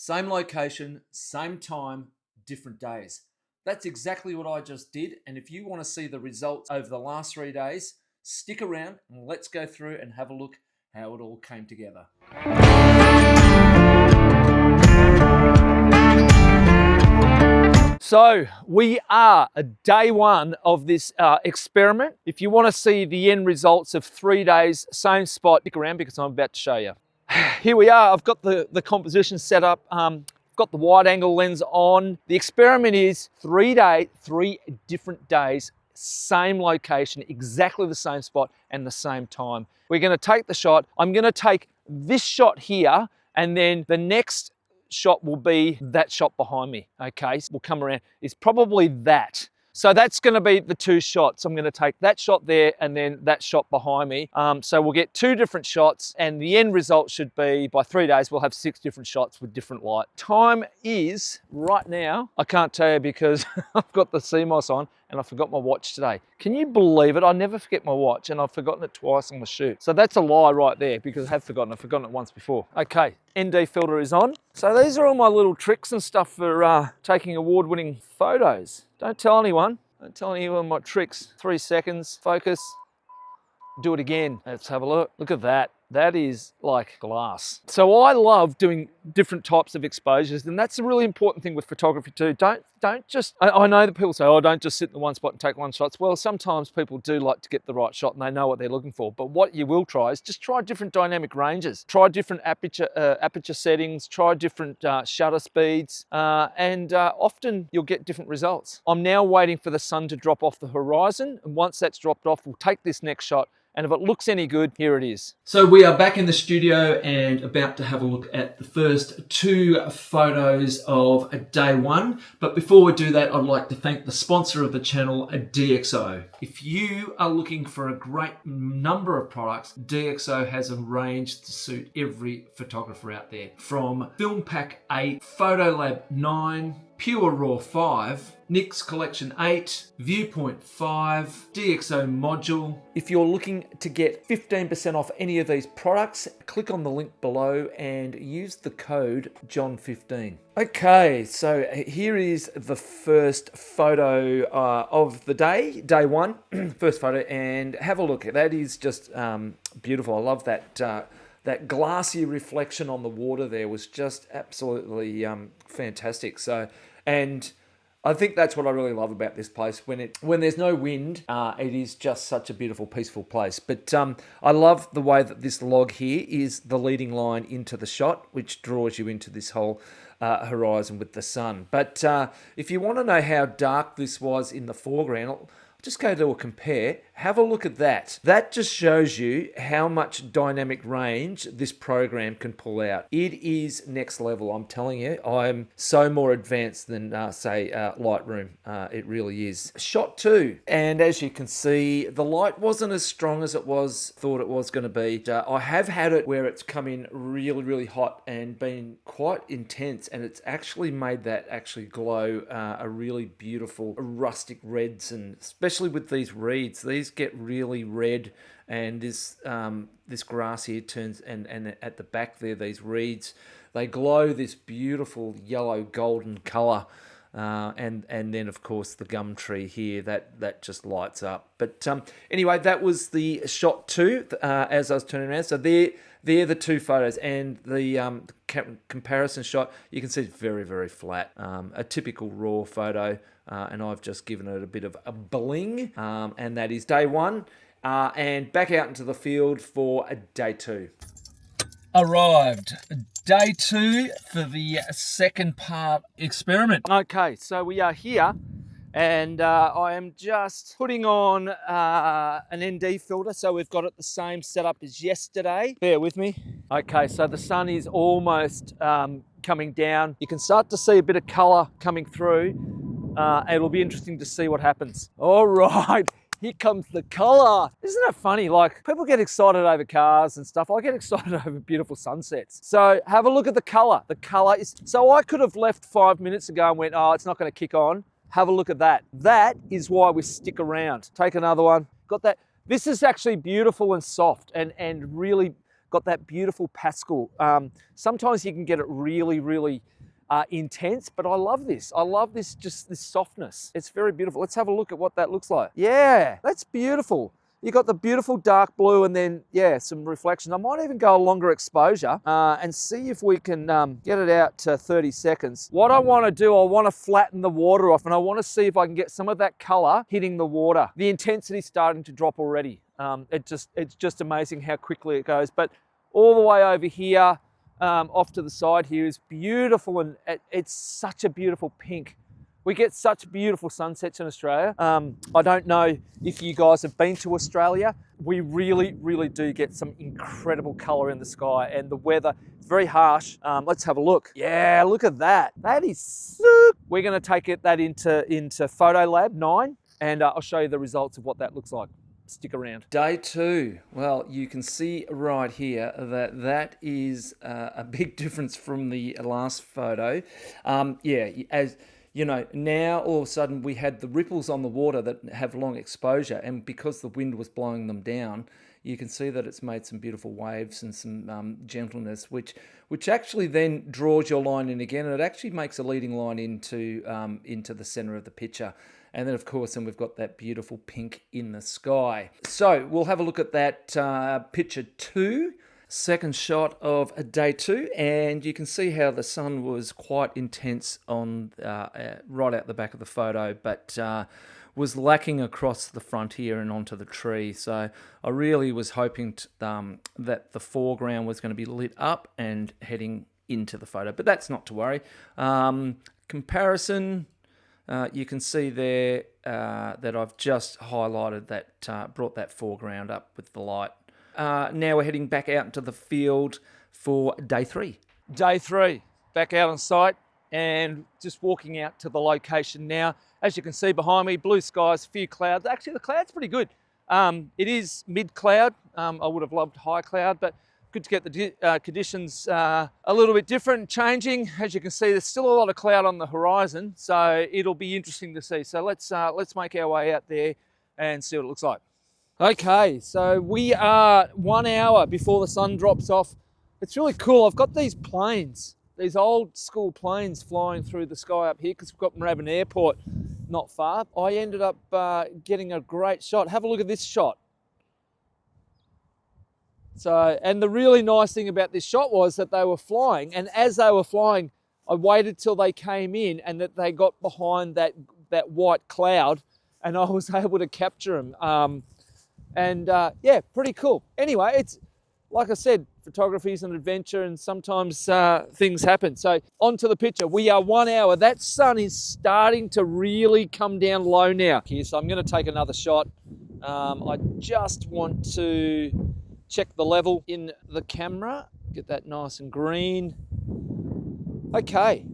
Same location, same time, different days. That's exactly what I just did. And if you want to see the results over the last 3 days, stick around and let's go through and have a look how it all came together. So we are at day one of this experiment. If you want to see the end results of 3 days, same spot, stick around because I'm about to show you. Here we are. I've got the composition set up. Got the wide angle lens on. The experiment is 3 different days, same location, exactly the same spot and the same time. We're going to take the shot. I'm going to take this shot here, and then the next shot will be that shot behind me. Okay, so we'll come around. It's probably that. So that's going to be the 2 shots. I'm going to take that shot there and then that shot behind me. So we'll get 2 different shots, and the end result should be by 3 days, we'll have 6 different shots with different light. Time is right now, I can't tell you because I've got the CMOS on and I forgot my watch today. Can you believe it? I never forget my watch, and I've forgotten it twice on the shoot. So that's a lie right there because I have forgotten. I've forgotten it once before. Okay, ND filter is on. So these are all my little tricks and stuff for taking award-winning photos. Don't tell anyone. Don't tell anyone my tricks. 3 seconds, focus, do it again. Let's have a look. Look at that. That is like glass. So I love doing different types of exposures, and that's a really important thing with photography too. Don't just, I know that people say, oh, don't just sit in the one spot and take one shots. Well, sometimes people do like to get the right shot and they know what they're looking for. But what you will try is just try different dynamic ranges, try different aperture settings, try different shutter speeds, and often you'll get different results. I'm now waiting for the sun to drop off the horizon, and once that's dropped off, we'll take this next shot. And if it looks any good, here it is. So we are back in the studio and about to have a look at the first 2 photos of day 1. But before we do that, I'd like to thank the sponsor of the channel, DxO. If you are looking for a great number of products, DxO has a range to suit every photographer out there. From Film Pack 8, Photolab 9, Pure Raw 5, Nik's Collection 8, Viewpoint 5, DxO Module. If you're looking to get 15% off any of these products, click on the link below and use the code John15. Okay, so here is the first photo of the day, day 1, first photo, and have a look. That is just beautiful. I love that. That glassy reflection on the water there was just absolutely fantastic. So, and I think that's what I really love about this place. When there's no wind, it is just such a beautiful, peaceful place. But I love the way that this log here is the leading line into the shot, which draws you into this whole horizon with the sun. But if you want to know how dark this was in the foreground, just go to a compare, have a look at that. That just shows you how much dynamic range this program can pull out. It is next level, I'm telling you. I'm so more advanced than, say, Lightroom. It really is. Shot 2, and as you can see, the light wasn't as strong as thought it was going to be. I have had it where it's come in really, really hot and been quite intense, and it's actually made that actually glow a really beautiful rustic reds, and especially with these reeds, these get really red, and this grass here turns, and at the back there, these reeds, they glow this beautiful yellow golden color, and then of course the gum tree here that just lights up. But anyway, that was the shot 2 as I was turning around. So they're the 2 photos, and the comparison shot, you can see it's very, very flat, a typical raw photo. And I've just given it a bit of a bling, and that is day 1, and back out into the field for day 2. Arrived, day 2 for the second part experiment. Okay, so we are here, and I am just putting on an ND filter, so we've got it the same setup as yesterday. Bear with me. Okay, so the sun is almost coming down. You can start to see a bit of color coming through. It'll be interesting to see what happens. All right, here comes the color. Isn't that funny? Like, people get excited over cars and stuff. I get excited over beautiful sunsets. So have a look at the color. The color is, so I could have left 5 minutes ago and went, oh, it's not going to kick on. Have a look at that. That is why we stick around. Take another one. Got that. This is actually beautiful and soft and really got that beautiful Pascal. Sometimes you can get it really intense, but I love this. I love this, just this softness. It's very beautiful. Let's have a look at what that looks like. Yeah, that's beautiful. You got the beautiful dark blue and then, yeah, some reflection. I might even go a longer exposure and see if we can get it out to 30 seconds. What I want to do, I want to flatten the water off and I want to see if I can get some of that color hitting the water. The intensity's starting to drop already. It's just amazing how quickly it goes. But all the way over here, off to the side here is beautiful, and it's such a beautiful pink. We get such beautiful sunsets in Australia. I don't know if you guys have been to Australia. We really do get some incredible color in the sky, and the weather is very harsh. Let's have a look. Yeah, look at that. That is sick. We're gonna take that into Photolab 9, and I'll show you the results of what that looks like. Stick around. Day 2. Well, you can see right here that is a big difference from the last photo. Yeah, as you know, now all of a sudden we had the ripples on the water that have long exposure, and because the wind was blowing them down, you can see that it's made some beautiful waves and some gentleness, which actually then draws your line in again, and it actually makes a leading line into the center of the picture. And then, of course, we've got that beautiful pink in the sky. So we'll have a look at that picture 2, second shot of day 2, and you can see how the sun was quite intense on right out the back of the photo, but was lacking across the front here and onto the tree. So I really was hoping that the foreground was going to be lit up and heading into the photo, but that's not to worry. Comparison. You can see there that I've just highlighted that, brought that foreground up with the light. Now we're heading back out into the field for day 3. Day 3, back out on site and just walking out to the location now. As you can see behind me, blue skies, few clouds. Actually, the cloud's pretty good. It is mid-cloud. I would have loved high cloud, but good to get the conditions a little bit different, changing. As you can see, there's still a lot of cloud on the horizon, so it'll be interesting to see. So let's make our way out there and see what it looks like. Okay, so we are 1 hour before the sun drops off. It's really cool. I've got these planes, these old school planes flying through the sky up here because we've got Moorabbin Airport not far. I ended up getting a great shot. Have a look at this shot. So, and the really nice thing about this shot was that they were flying, and as they were flying, I waited till they came in and that they got behind that white cloud, and I was able to capture them. Yeah, pretty cool. Anyway, it's like I said, photography is an adventure, and sometimes things happen. So on to the picture. We are 1 hour. That sun is starting to really come down low now. Here, so I'm going to take another shot. I just want to check the level in the camera, get that nice and green. Okay,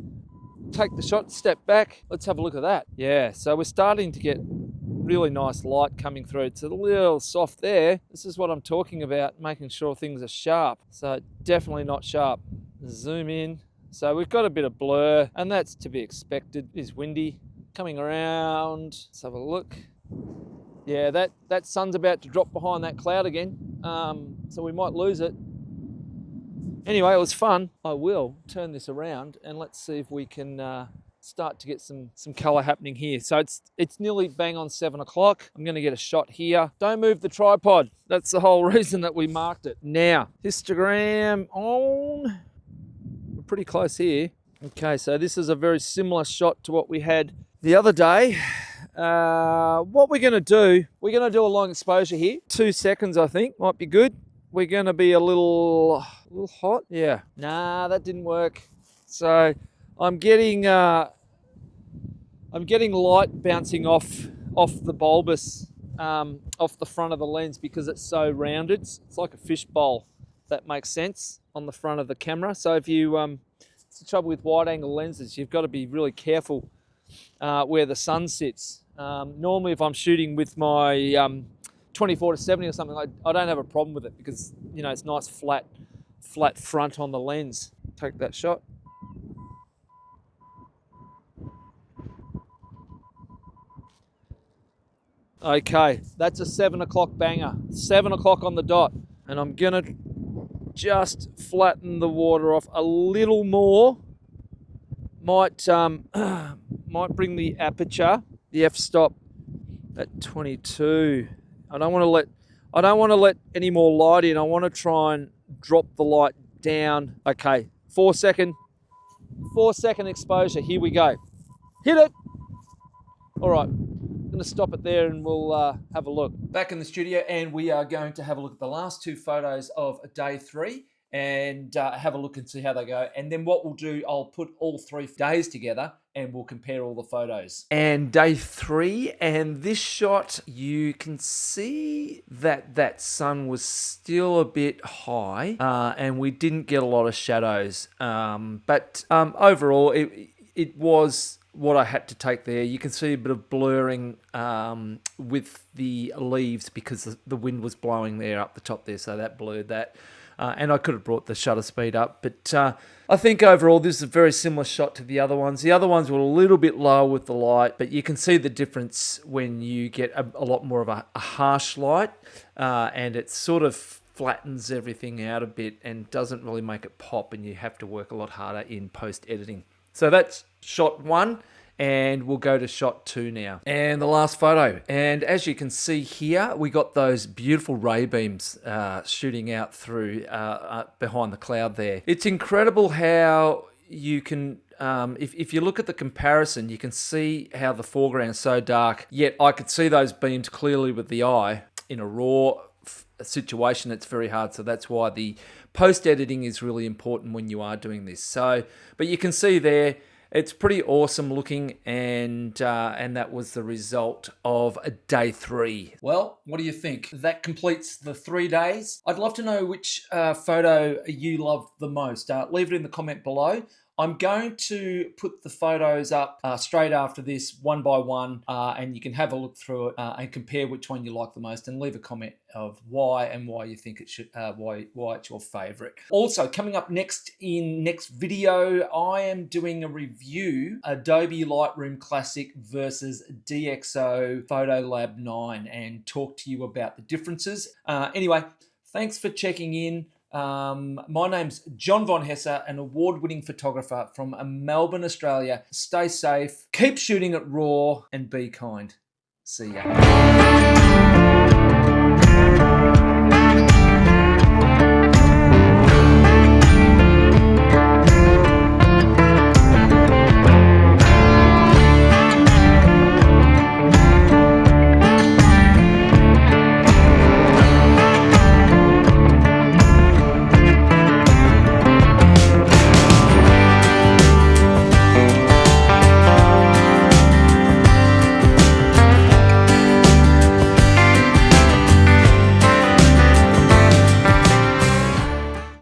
take the shot, step back. Let's have a look at that. Yeah, so we're starting to get really nice light coming through. It's a little soft there. This is what I'm talking about, making sure things are sharp. So definitely not sharp. Zoom in. So we've got a bit of blur, and that's to be expected. It is windy. Coming around, let's have a look. Yeah, that sun's about to drop behind that cloud again, so we might lose it. Anyway, it was fun. I will turn this around and let's see if we can start to get some colour happening here. So it's nearly bang on 7 o'clock. I'm going to get a shot here. Don't move the tripod. That's the whole reason that we marked it. Now, histogram on. We're pretty close here. Okay, so this is a very similar shot to what we had the other day. What we're going to do, a long exposure here. 2 seconds, I think, might be good. We're going to be a little hot. Yeah. Nah, that didn't work. So I'm getting light bouncing off the bulbous, off the front of the lens because it's so rounded. It's like a fish bowl. If that makes sense on the front of the camera. So if you, it's the trouble with wide angle lenses. You've got to be really careful where the sun sits. Normally if I'm shooting with my 24-70 or something, I don't have a problem with it because, you know, it's nice flat front on the lens. Take that shot. Okay, that's a 7 o'clock banger. 7 o'clock on the dot. And I'm gonna just flatten the water off a little more. Might bring the aperture, the f-stop at 22. I don't want to let any more light in. I want to try and drop the light down. Okay, 4 second exposure. Here we go. Hit it. All right, I'm going to stop it there and we'll have a look. Back in the studio, and we are going to have a look at the last 2 photos of day 3 and have a look and see how they go. And then what we'll do, I'll put all 3 days together and we'll compare all the photos. And day 3, and this shot, you can see that that sun was still a bit high and we didn't get a lot of shadows. But overall, it was what I had to take there. You can see a bit of blurring with the leaves because the wind was blowing there up the top there, so that blurred that. And I could have brought the shutter speed up, but I think overall this is a very similar shot to the other ones. The other ones were a little bit lower with the light, but you can see the difference when you get a lot more of a harsh light, and it sort of flattens everything out a bit and doesn't really make it pop, and you have to work a lot harder in post-editing. So that's shot 1. And we'll go to shot 2 now. And the last photo. And as you can see here, we got those beautiful ray beams shooting out through behind the cloud there. It's incredible how you can, if you look at the comparison, you can see how the foreground's so dark, yet I could see those beams clearly with the eye. In a raw situation, it's very hard. So that's why the post-editing is really important when you are doing this. So, but you can see there, it's pretty awesome looking, and that was the result of day 3. Well, what do you think? That completes the 3 days. I'd love to know which photo you loved the most. Leave it in the comment below. I'm going to put the photos up straight after this, one by one, and you can have a look through it and compare which one you like the most, and leave a comment of why and why you think it should, why it's your favorite. Also, coming up next in next video, I am doing a review, Adobe Lightroom Classic versus DxO Photolab 9, and talk to you about the differences. Anyway, thanks for checking in. My name's John Von Hesse, an award-winning photographer from Melbourne, Australia. Stay safe, keep shooting it raw, and be kind. See ya.